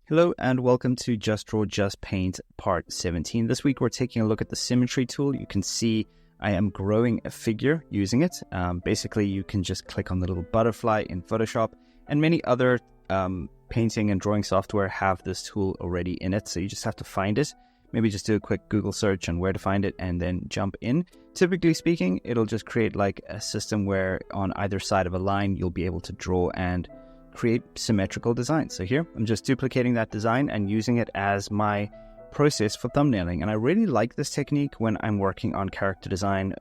Hello and welcome to Just Draw, Just Paint Part 17. This week we're taking a look at the Symmetry tool. You can see I am growing a figure using it. Basically, you can just click on the little butterfly in Photoshop, and many other painting and drawing software have this tool already in it, so you just have to find it. Maybe just do a quick Google search on where to find it and then jump in. Typically speaking, it'll just create like a system where on either side of a line, you'll be able to draw and create symmetrical designs. So here, I'm just duplicating that design and using it as my process for thumbnailing. And I really like this technique when I'm working on character design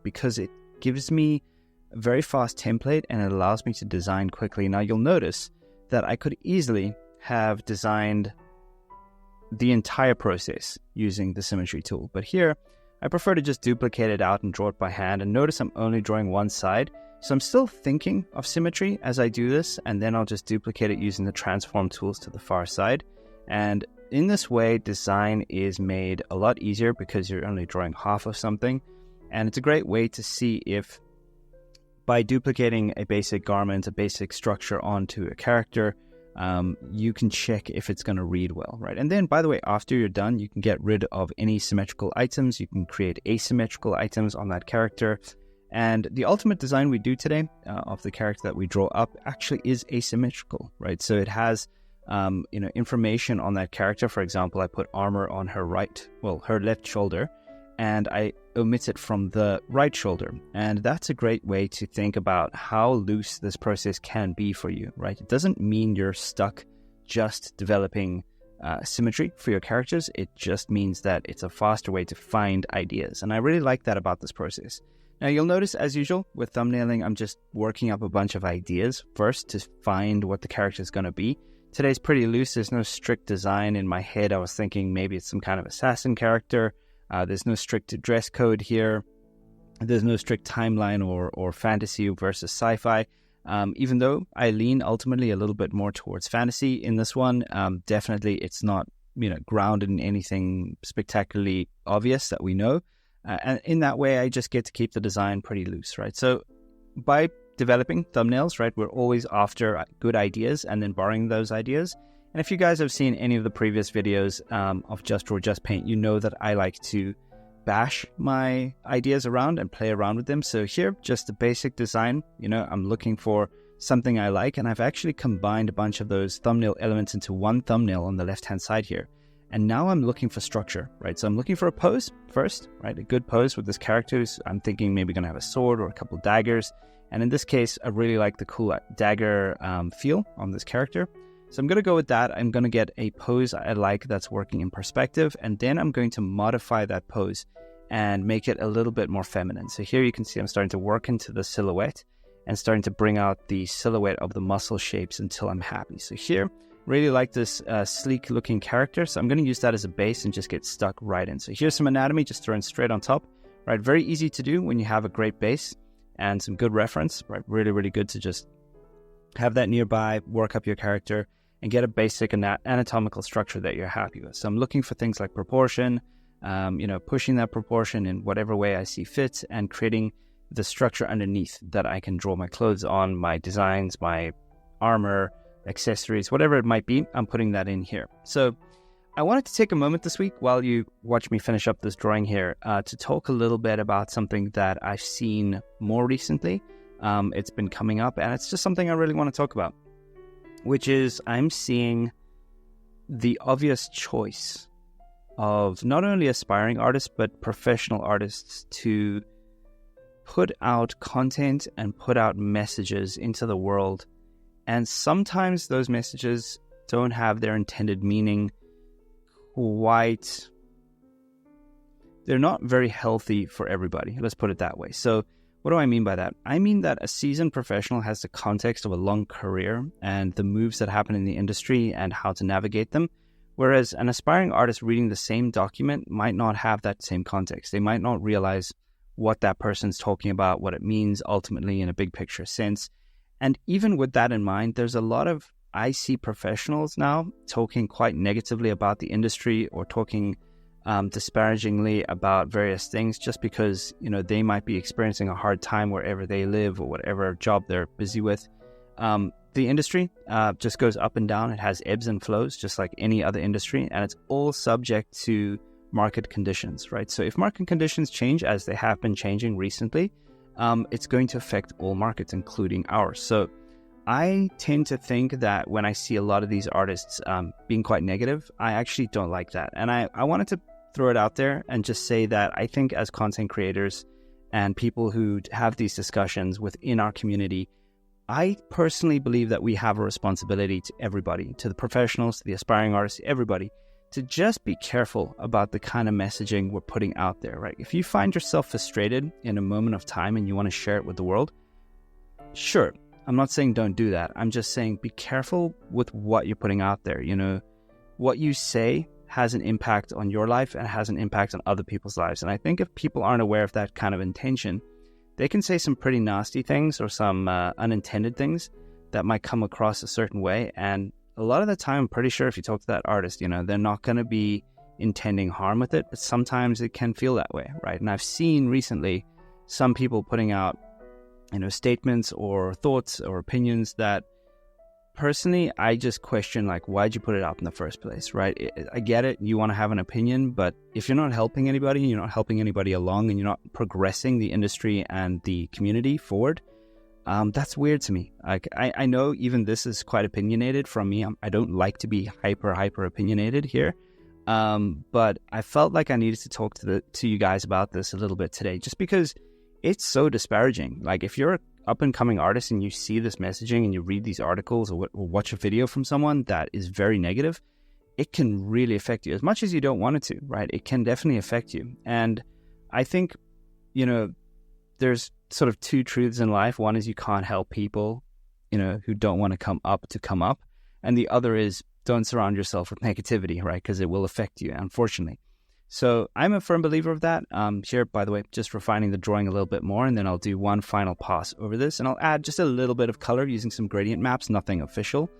because it gives me a very fast template and it allows me to design quickly. Now you'll notice that I could easily have designed the entire process using the Symmetry tool. But here, I prefer to just duplicate it out and draw it by hand. And notice I'm only drawing one side. So I'm still thinking of symmetry as I do this, and then I'll just duplicate it using the transform tools to the far side. And in this way, design is made a lot easier because you're only drawing half of something. And it's a great way to see if by duplicating a basic garment, a basic structure onto a character, you can check if it's going to read well, right? And then, by the way, after you're done, you can get rid of any symmetrical items. You can create asymmetrical items on that character. And the ultimate design we do today of the character that we draw up actually is asymmetrical, right? So it has, information on that character. For example, I put armor on her her left shoulder, and I omit it from the right shoulder. And that's a great way to think about how loose this process can be for you, right? It doesn't mean you're stuck just developing symmetry for your characters. It just means that it's a faster way to find ideas. And I really like that about this process. Now, you'll notice, as usual, with thumbnailing, I'm just working up a bunch of ideas first to find what the character is going to be. Today's pretty loose. There's no strict design in my head. I was thinking maybe it's some kind of assassin character. There's no strict dress code here. There's no strict timeline or fantasy versus sci-fi. Even though I lean ultimately a little bit more towards fantasy in this one, definitely it's not grounded in anything spectacularly obvious that we know. And in that way, I just get to keep the design pretty loose, right? So by developing thumbnails, right, we're always after good ideas and then borrowing those ideas. And if you guys have seen any of the previous videos of Just Draw, Just Paint, you know that I like to bash my ideas around and play around with them. So here, just a basic design, I'm looking for something I like. And I've actually combined a bunch of those thumbnail elements into one thumbnail on the left-hand side here. And now I'm looking for structure, right? So I'm looking for a pose first, right? A good pose with this character. I'm thinking maybe going to have a sword or a couple daggers. And in this case, I really like the cool dagger feel on this character. So I'm going to go with that. I'm going to get a pose I like that's working in perspective. And then I'm going to modify that pose and make it a little bit more feminine. So here you can see I'm starting to work into the silhouette and starting to bring out the silhouette of the muscle shapes until I'm happy. So here, really like this sleek looking character. So I'm going to use that as a base and just get stuck right in. So here's some anatomy just thrown straight on top, right? Very easy to do when you have a great base and some good reference, right? Really, really good to just have that nearby, work up your character and get a basic anatomical structure that you're happy with. So I'm looking for things like proportion, pushing that proportion in whatever way I see fit and creating the structure underneath that I can draw my clothes on, my designs, my armor, accessories, whatever it might be, I'm putting that in here. So I wanted to take a moment this week while you watch me finish up this drawing here to talk a little bit about something that I've seen more recently. It's been coming up and it's just something I really want to talk about, which is I'm seeing the obvious choice of not only aspiring artists, but professional artists to put out content and put out messages into the world. And sometimes those messages don't have their intended meaning quite. They're not very healthy for everybody. Let's put it that way. So what do I mean by that? I mean that a seasoned professional has the context of a long career and the moves that happen in the industry and how to navigate them. Whereas an aspiring artist reading the same document might not have that same context. They might not realize what that person's talking about, what it means ultimately in a big picture sense. And even with that in mind, there's a lot of IC professionals now talking quite negatively about the industry or talking disparagingly about various things just because, they might be experiencing a hard time wherever they live or whatever job they're busy with. the industry just goes up and down. It has ebbs and flows, just like any other industry, and it's all subject to market conditions, right? So if market conditions change, as they have been changing recently, it's going to affect all markets, including ours. So I tend to think that when I see a lot of these artists being quite negative, I actually don't like that. And I wanted to throw it out there and just say that I think as content creators and people who have these discussions within our community, I personally believe that we have a responsibility to everybody, to the professionals, to the aspiring artists, everybody, to just be careful about the kind of messaging we're putting out there, right? If you find yourself frustrated in a moment of time and you want to share it with the world, sure. I'm not saying don't do that. I'm just saying be careful with what you're putting out there. You know, what you say has an impact on your life and has an impact on other people's lives. And I think if people aren't aware of that kind of intention, they can say some pretty nasty things or some unintended things that might come across a certain way. And a lot of the time, I'm pretty sure if you talk to that artist, you know, they're not going to be intending harm with it, but sometimes it can feel that way, right? And I've seen recently some people putting out, you know, statements or thoughts or opinions that personally, I just question, like, why'd you put it out in the first place, right? I get it. You want to have an opinion, but if you're not helping anybody, you're not helping anybody along, and you're not progressing the industry and the community forward, that's weird to me. Like, I know even this is quite opinionated from me. I don't like to be hyper opinionated here. But I felt like I needed to talk to you guys about this a little bit today, just because it's so disparaging. Like, if you're an up-and-coming artist and you see this messaging and you read these articles or watch a video from someone that is very negative, it can really affect you as much as you don't want it to, right? It can definitely affect you. And I think, you know, there's sort of two truths in life. One is you can't help people, you know, who don't want to come up. And the other is don't surround yourself with negativity, right? Because it will affect you, unfortunately. So I'm a firm believer of that. Here, by the way, just refining the drawing a little bit more, and then I'll do one final pass over this, and I'll add just a little bit of color using some gradient maps, nothing official,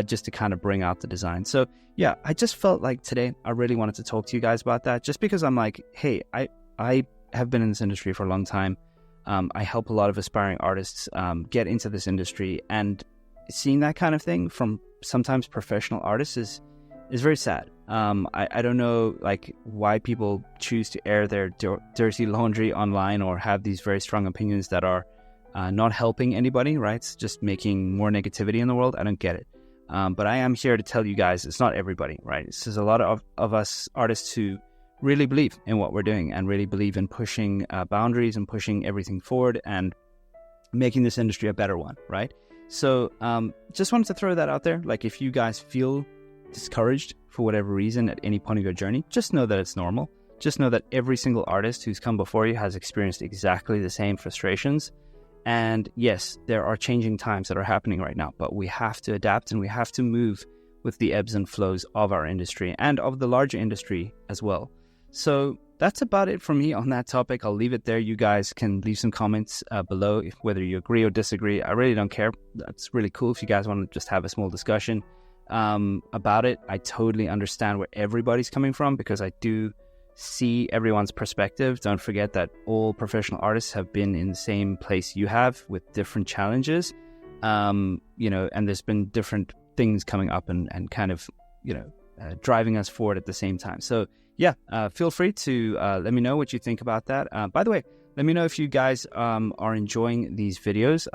just to kind of bring out the design. So yeah, I just felt like today I really wanted to talk to you guys about that, just because I'm like, hey, I have been in this industry for a long time. I help a lot of aspiring artists get into this industry, and seeing that kind of thing from sometimes professional artists is very sad. I don't know, like, why people choose to air their dirty laundry online or have these very strong opinions that are not helping anybody, right? It's just making more negativity in the world. I don't get it. But I am here to tell you guys it's not everybody, right? This is a lot of us artists who really believe in what we're doing and really believe in pushing boundaries and pushing everything forward and making this industry a better one, right? So just wanted to throw that out there. Like, if you guys feel discouraged for whatever reason at any point of your journey, just know that it's normal. Just know that every single artist who's come before you has experienced exactly the same frustrations. And yes, there are changing times that are happening right now, but we have to adapt and we have to move with the ebbs and flows of our industry and of the larger industry as well. So that's about it for me on that topic. I'll leave it there. You guys can leave some comments below, whether you agree or disagree. I really don't care. That's really cool if you guys want to just have a small discussion about it. I totally understand where everybody's coming from, because I do see everyone's perspective. Don't forget that all professional artists have been in the same place you have, with different challenges, you know, and there's been different things coming up and kind of, you know, driving us forward at the same time. So yeah, feel free to let me know what you think about that. By the way, let me know if you guys are enjoying these videos.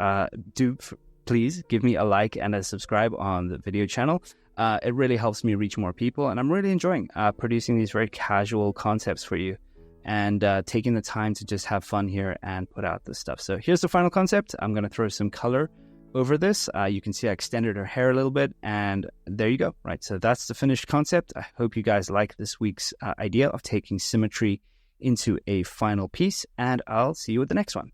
Please give me a like and a subscribe on the video channel. It really helps me reach more people, and I'm really enjoying producing these very casual concepts for you and taking the time to just have fun here and put out this stuff. So here's the final concept. I'm going to throw some color over this. You can see I extended her hair a little bit, and there you go, right? So that's the finished concept. I hope you guys like this week's idea of taking symmetry into a final piece, and I'll see you with the next one.